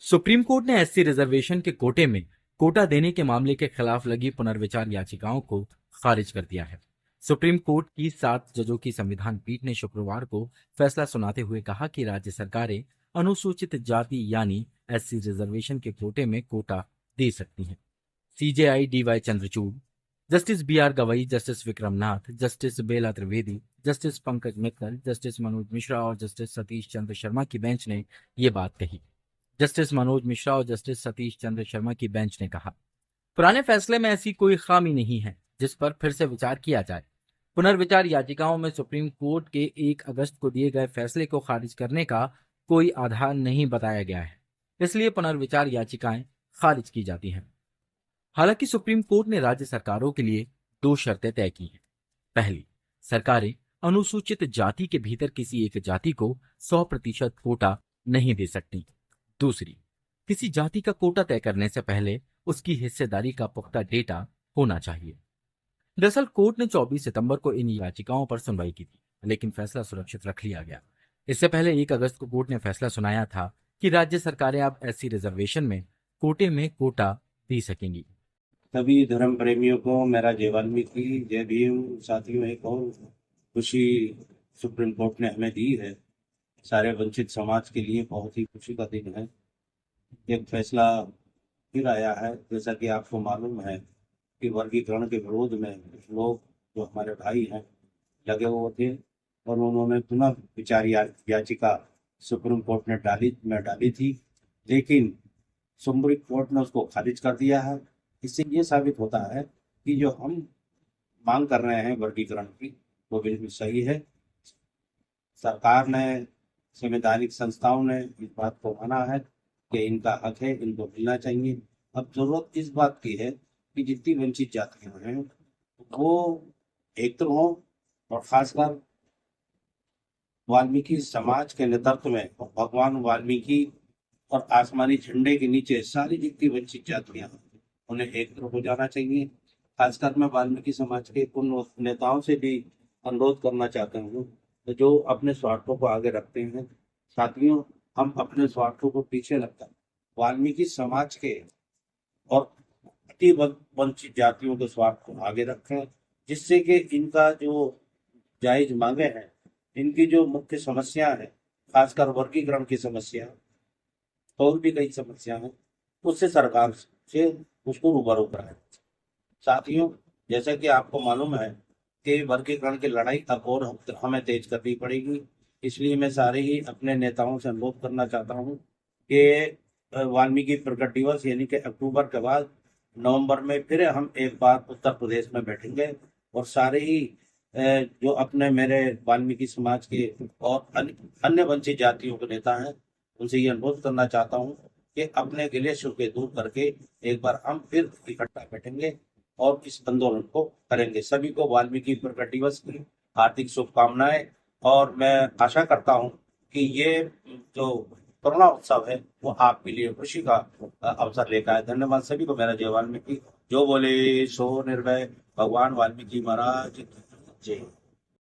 Supreme court ने SC reservation के कोटे में कोटा देने के मामले के खिलाफ लगी पुनर्विचार याचिकाओं को खारिज कर दिया है। सुप्रीम कोर्ट की 7 जजों की संविधान पीठ ने शुक्रवार को फैसला सुनाते हुए कहा कि राज्य सरकारें अनुसूचित जाति यानी एससी रिजर्वेशन के कोटे में कोटा दे सकती हैं। CJI DY Chandrachud, justice BR Gavai, justice Vikram Nath, justice Bela Trivedi, justice Pankaj Mithal, justice Manoj Misra और जस्टिस सतीश चंद्र शर्मा की बेंच ने ये बात कही। जस्टिस मनोज मिश्रा और जस्टिस सतीश चंद्र शर्मा की बेंच ने कहा, पुराने फैसले में ऐसी कोई खामी नहीं है जिस पर फिर से विचार किया जाए। पुनर्विचार याचिकाओं में सुप्रीम कोर्ट के 1 अगस्त को दिए गए फैसले को खारिज करने का कोई आधार नहीं बताया गया है, इसलिए पुनर्विचार याचिकाएं खारिज की जाती हैं। हालांकि सुप्रीम कोर्ट ने राज्य सरकारों के लिए 2 शर्तें तय की हैं। पहली, सरकारें अनुसूचित जाति के भीतर किसी एक जाति को 100% कोटा नहीं दे सकती। दूसरी, किसी जाति का कोटा तय करने से पहले उसकी हिस्सेदारी का पुख्ता डेटा होना चाहिए। दरअसल कोर्ट ने 24 सितंबर को इन याचिकाओं पर सुनवाई की थी, लेकिन फैसला सुरक्षित रख लिया गया। इससे पहले 1 अगस्त को कोर्ट ने फैसला सुनाया था कि राज्य सरकारें अब एससी रिजर्वेशन में कोटे में कोटा दे सकेंगी। सभी धर्म प्रेमियों को मेरा जय वाल्मीकि, जय भीम। साथियों, एक और खुशी सुप्रीम कोर्ट ने हमें दी है। सारे वंचित समाज के लिए बहुत ही खुशी का दिन है। एक फैसला फिर आया है। जैसा कि आपको मालूम है कि वर्गीकरण के विरोध में कुछ लोग, जो हमारे भाई हैं, लगे हुए थे और उन्होंने पुनः विचार याचिका सुप्रीम कोर्ट ने डाली थी, लेकिन सुप्रीम कोर्ट ने उसको खारिज कर दिया है। इससे ये साबित होता है कि जो हम मांग कर रहे हैं वर्गीकरण की, वो बिल्कुल सही है। सरकार ने, संवैधानिक संस्थाओं ने इस बात को माना है कि इनका हक है, इनको मिलना चाहिए। अब जरूरत इस बात की है कि जितनी वंचित जातियां हैं वो एक हों, और खासकर वाल्मीकि समाज के नेतृत्व में और भगवान वाल्मीकि और आसमानी झंडे के नीचे सारी जितनी वंचित जातियां हैं उन्हें एक तरफ हो जाना चाहिए। खासकर मैं वाल्मीकि समाज के उन नेताओं से भी अनुरोध करना चाहता हूँ जो अपने स्वार्थों को आगे रखते हैं। साथियों, हम अपने स्वार्थों को पीछे रखकर वाल्मीकि समाज के और अति वंचित जातियों के स्वार्थ को आगे रखें, जिससे कि इनका जो जायज मांगे हैं, इनकी जो मुख्य समस्या है, खासकर वर्गीकरण की समस्या और भी कई समस्या है, उससे सरकार से उसको रूबरू कराए। साथियों, जैसा कि आपको मालूम है कि वर्गीकरण की लड़ाई अब और हमें तेज करनी पड़ेगी। इसलिए मैं सारे ही अपने नेताओं से अनुरोध करना चाहता हूँ कि वाल्मीकि प्रकट दिवस यानी कि अक्टूबर के बाद नवंबर में फिर हम एक बार उत्तर प्रदेश में बैठेंगे और सारे ही जो अपने मेरे वाल्मीकि समाज के और अन्य वंचित जातियों के नेता हैं, उनसे ये अनुरोध करना चाहता हूँ कि अपने गिले शिकवे दूर करके एक बार हम फिर इकट्ठा बैठेंगे और इस आंदोलन को करेंगे। सभी को वाल्मीकि प्रकट दिवस की हार्दिक शुभकामनाएं, और मैं आशा करता हूं कि ये जो करुणा उत्सव है वो आपके लिए खुशी का अवसर लेकर आए। धन्यवाद सभी को। मेरा जय वाल्मीकि। जो बोले सो निर्भय। भगवान वाल्मीकि महाराज की जय।